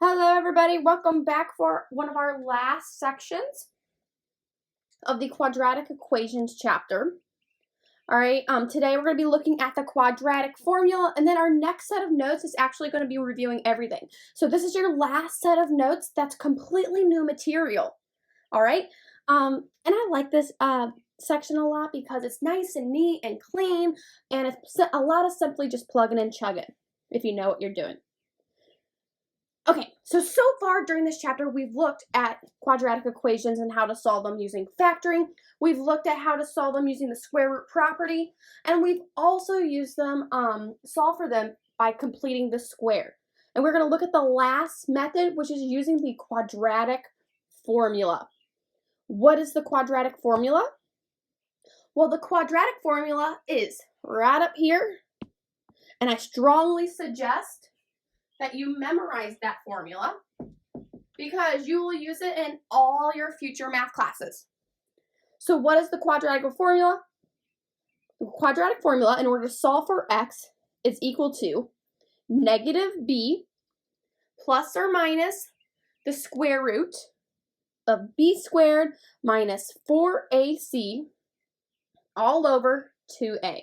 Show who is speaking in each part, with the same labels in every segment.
Speaker 1: Hello everybody, welcome back for one of our last sections of the quadratic equations chapter. Alright, today we're going to be looking at the quadratic formula, and then our next set of notes is actually going to be reviewing everything. So this is your last set of notes that's completely new material. Alright, and I like this section a lot because it's nice and neat and clean, and it's a lot of simply just plugging and chugging, if you know what you're doing. Okay, so far during this chapter, we've looked at quadratic equations and how to solve them using factoring. We've looked at how to solve them using the square root property, and we've also used them, solve for them by completing the square. And we're going to look at the last method, which is using the quadratic formula. What is the quadratic formula? Well, the quadratic formula is right up here, and I strongly suggest that you memorize that formula because you will use it in all your future math classes. So what is the quadratic formula? The quadratic formula, in order to solve for x, is equal to negative b plus or minus the square root of b squared minus 4ac all over 2a.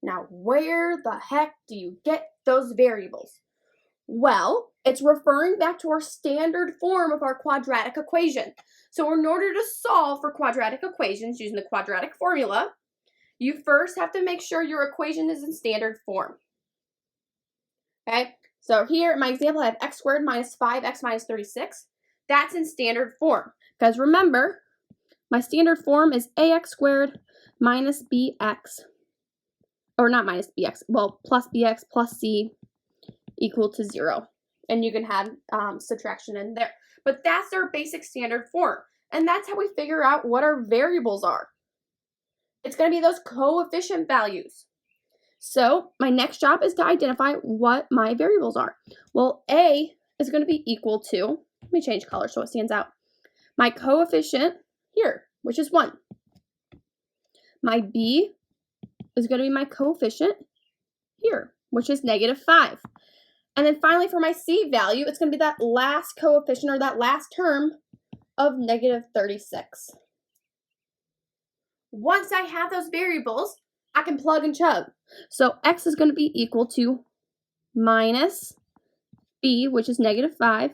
Speaker 1: Now, where the heck do you get those variables? Well, it's referring back to our standard form of our quadratic equation. So in order to solve for quadratic equations using the quadratic formula, you first have to make sure your equation is in standard form. Okay, so here in my example, I have x squared minus 5x minus 36. That's in standard form. Because remember, my standard form is ax squared minus bx, or not minus bx, well, plus bx plus c equal to 0. And you can have subtraction in there. But that's our basic standard form. And that's how we figure out what our variables are. It's going to be those coefficient values. So my next job is to identify what my variables are. Well, A is going to be equal to, let me change color so it stands out, my coefficient here, which is 1. My B is going to be my coefficient here, which is negative 5. And then finally, for my C value, it's going to be that last coefficient, or that last term, of negative 36. Once I have those variables, I can plug and chug. So x is going to be equal to minus b, which is negative 5,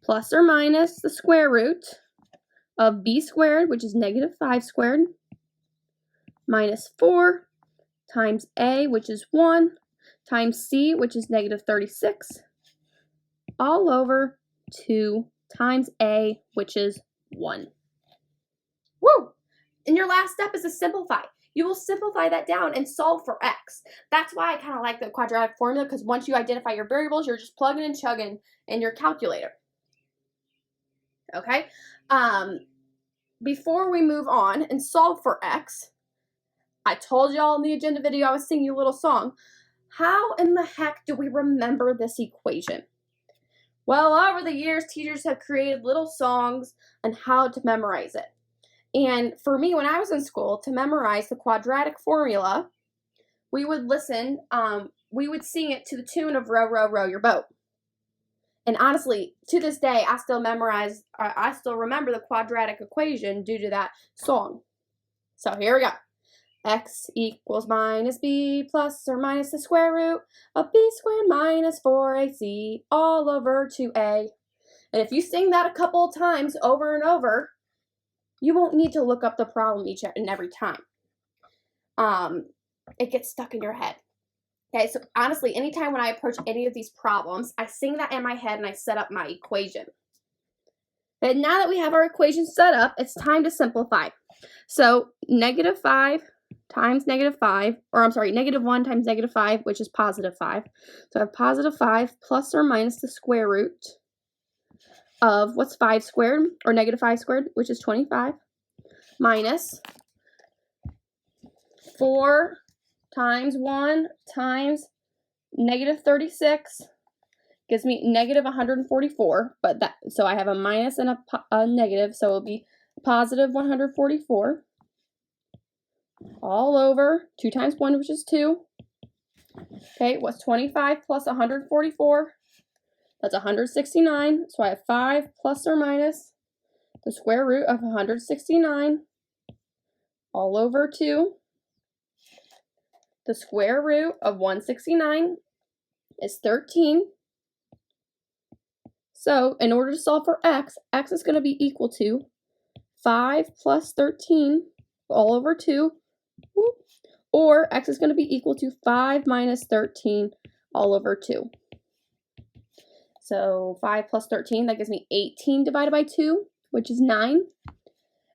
Speaker 1: plus or minus the square root of b squared, which is negative 5 squared, minus 4 times a, which is 1, times c, which is negative 36, all over 2 times a, which is 1. Woo! And your last step is to simplify. You will simplify that down and solve for x. That's why I kind of like the quadratic formula, because once you identify your variables, you're just plugging and chugging in your calculator. Okay? Before we move on and solve for x, I told y'all in the agenda video I was singing a little song. How in the heck do we remember this equation? Well, over the years, teachers have created little songs on how to memorize it. And for me, when I was in school, to memorize the quadratic formula, we would listen, we would sing it to the tune of Row, Row, Row Your Boat. And honestly, to this day, I still remember the quadratic equation due to that song. So here we go. X equals minus b plus or minus the square root of b squared minus 4ac all over 2a. And if you sing that a couple of times over and over, you won't need to look up the problem each and every time. It gets stuck in your head. Okay, so honestly, anytime when I approach any of these problems, I sing that in my head and I set up my equation. And now that we have our equation set up, it's time to simplify. So negative 5 times negative 5, or I'm sorry, negative 1 times negative 5, which is positive 5. So I have positive 5 plus or minus the square root of what's 5 squared, or negative 5 squared, which is 25, minus 4 times 1 times negative 36 gives me negative 144, but that, so I have a minus and a negative, so it'll be positive 144 all over 2 times 1, which is 2. Okay, what's 25 plus 144? That's 169. So I have 5 plus or minus the square root of 169 all over 2. The square root of 169 is 13. So in order to solve for x is going to be equal to 5 plus 13 all over 2, or x is going to be equal to 5 minus 13 all over 2. So 5 plus 13, that gives me 18 divided by 2, which is 9.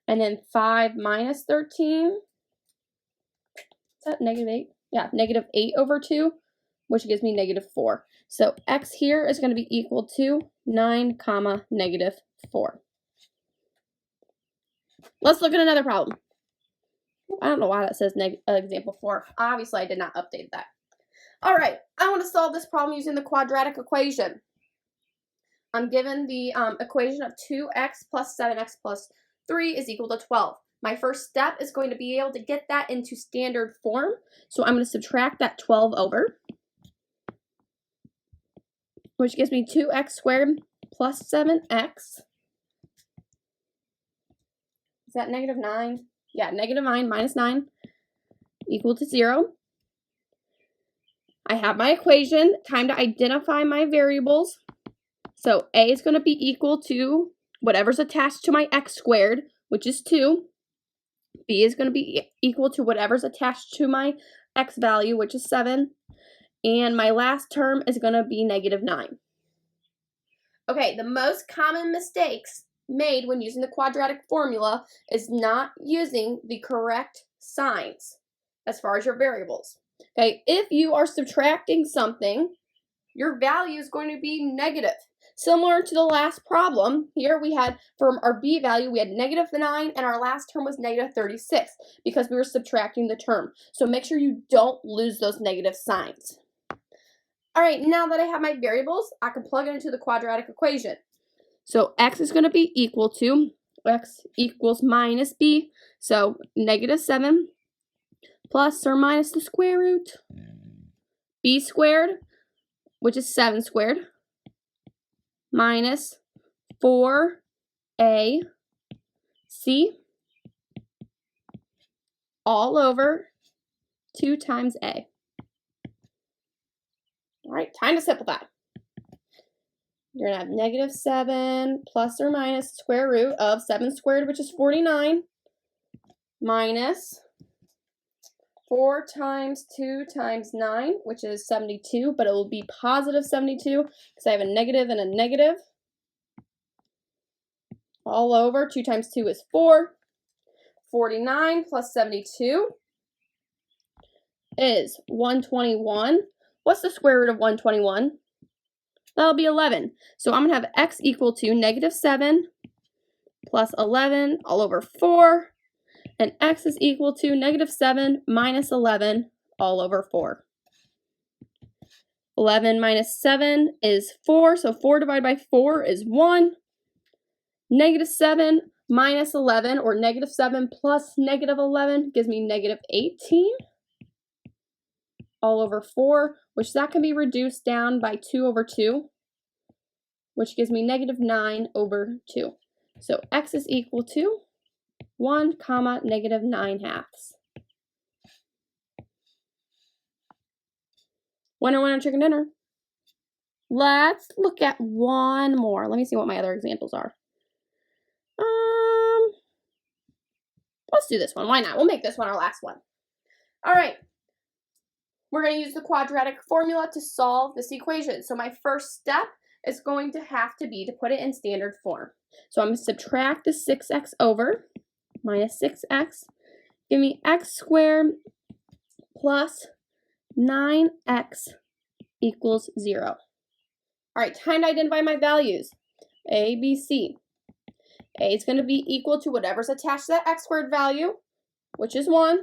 Speaker 1: And then 5 minus 13, is that negative 8? Yeah, negative 8 over 2, which gives me negative 4. So x here is going to be equal to 9 comma negative 4. Let's look at another problem. I don't know why that says example 4. Obviously, I did not update that. All right, I want to solve this problem using the quadratic equation. I'm given the equation of 2x plus 7x plus 3 is equal to 12. My first step is going to be able to get that into standard form. So I'm going to subtract that 12 over, which gives me 2x squared plus 7x. Is that negative 9? Yeah, negative 9 minus 9 equal to 0. I have my equation. Time to identify my variables. So a is going to be equal to whatever's attached to my x squared, which is 2. B is going to be equal to whatever's attached to my x value, which is 7. And my last term is going to be negative 9. Okay, the most common mistakes made when using the quadratic formula is not using the correct signs as far as your variables. Okay, if you are subtracting something, your value is going to be negative. Similar to the last problem, here we had, from our b value, we had negative 9, and our last term was negative 36, because we were subtracting the term. So make sure you don't lose those negative signs. All right, now that I have my variables, I can plug it into the quadratic equation. So x is going to be equal to, x equals minus b, so negative 7 plus or minus the square root, b squared, which is 7 squared, minus 4ac all over 2 times a. All right, time to simplify. You're going to have negative 7 plus or minus the square root of 7 squared, which is 49, minus 4 times 2 times 9, which is 72, but it will be positive 72 because I have a negative and a negative. All over 2 times 2 is 4. 49 plus 72 is 121. What's the square root of 121? That'll be 11. So I'm going to have x equal to negative 7 plus 11 all over 4. And x is equal to negative 7 minus 11 all over 4. 11 minus 7 is 4, so 4 divided by 4 is 1. Negative 7 minus 11, or negative 7 plus negative 11, gives me negative 18 all over 4, which that can be reduced down by 2 over 2, which gives me negative 9 over 2. So x is equal to 1 comma negative 9/2. Winner, chicken dinner. Let's look at one more. Let me see what my other examples are. Let's do this one. Why not? We'll make this one our last one. All right. We're going to use the quadratic formula to solve this equation. So my first step is going to have to be to put it in standard form. So I'm going to subtract the 6x over minus 6x. Give me x squared plus 9x equals 0. All right, time to identify my values. A, B, C. A is going to be equal to whatever's attached to that x squared value, which is 1.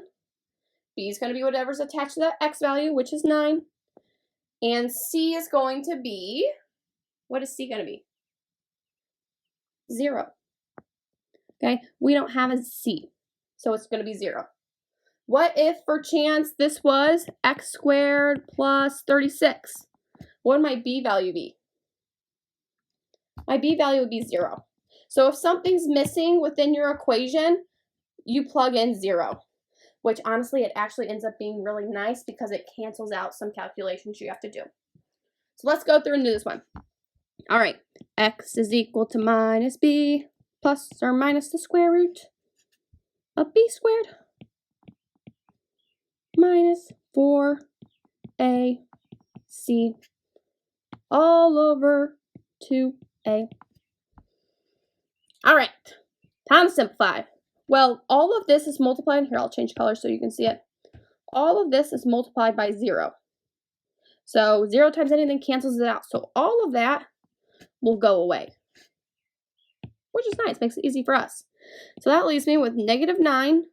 Speaker 1: B is going to be whatever's attached to that x value, which is 9. And C is going to be, what is C going to be? 0. Okay, we don't have a C, so it's going to be 0. What if, for chance, this was x squared plus 36? What would my B value be? my b value would be 0. So if something's missing within your equation, you plug in 0, which honestly, it actually ends up being really nice because it cancels out some calculations you have to do. So let's go through and do this one. All right, x is equal to minus b plus or minus the square root of b squared minus 4ac all over 2a. All right, time to simplify. Well, all of this is multiplied. Here, I'll change color so you can see it. All of this is multiplied by 0. So 0 times anything cancels it out. So all of that will go away, which is nice. Makes it easy for us. So that leaves me with negative 9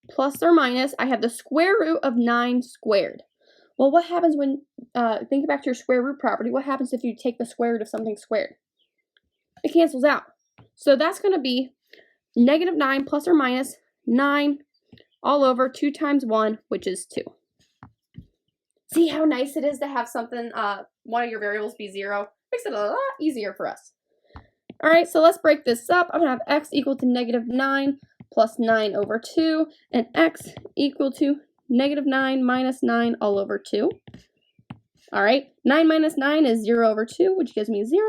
Speaker 1: plus or minus. I have the square root of 9 squared. Well, what happens when, think back to your square root property. What happens if you take the square root of something squared? It cancels out. So that's going to be negative 9 plus or minus 9 all over 2 times 1, which is 2. See how nice it is to have something, one of your variables be 0? Makes it a lot easier for us. All right, so let's break this up. I'm going to have x equal to negative 9 plus 9 over 2, and x equal to negative 9 minus 9 all over 2. All right, 9 minus 9 is 0 over 2, which gives me 0.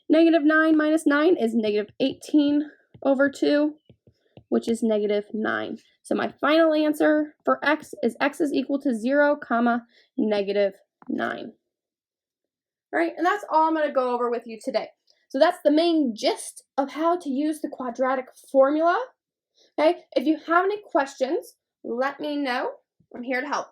Speaker 1: Negative 9 minus 9 is negative 18 over 2, which is negative 9. So my final answer for x is equal to 0, comma, negative 9. All right, and that's all I'm going to go over with you today. So that's the main gist of how to use the quadratic formula. Okay, if you have any questions, let me know. I'm here to help.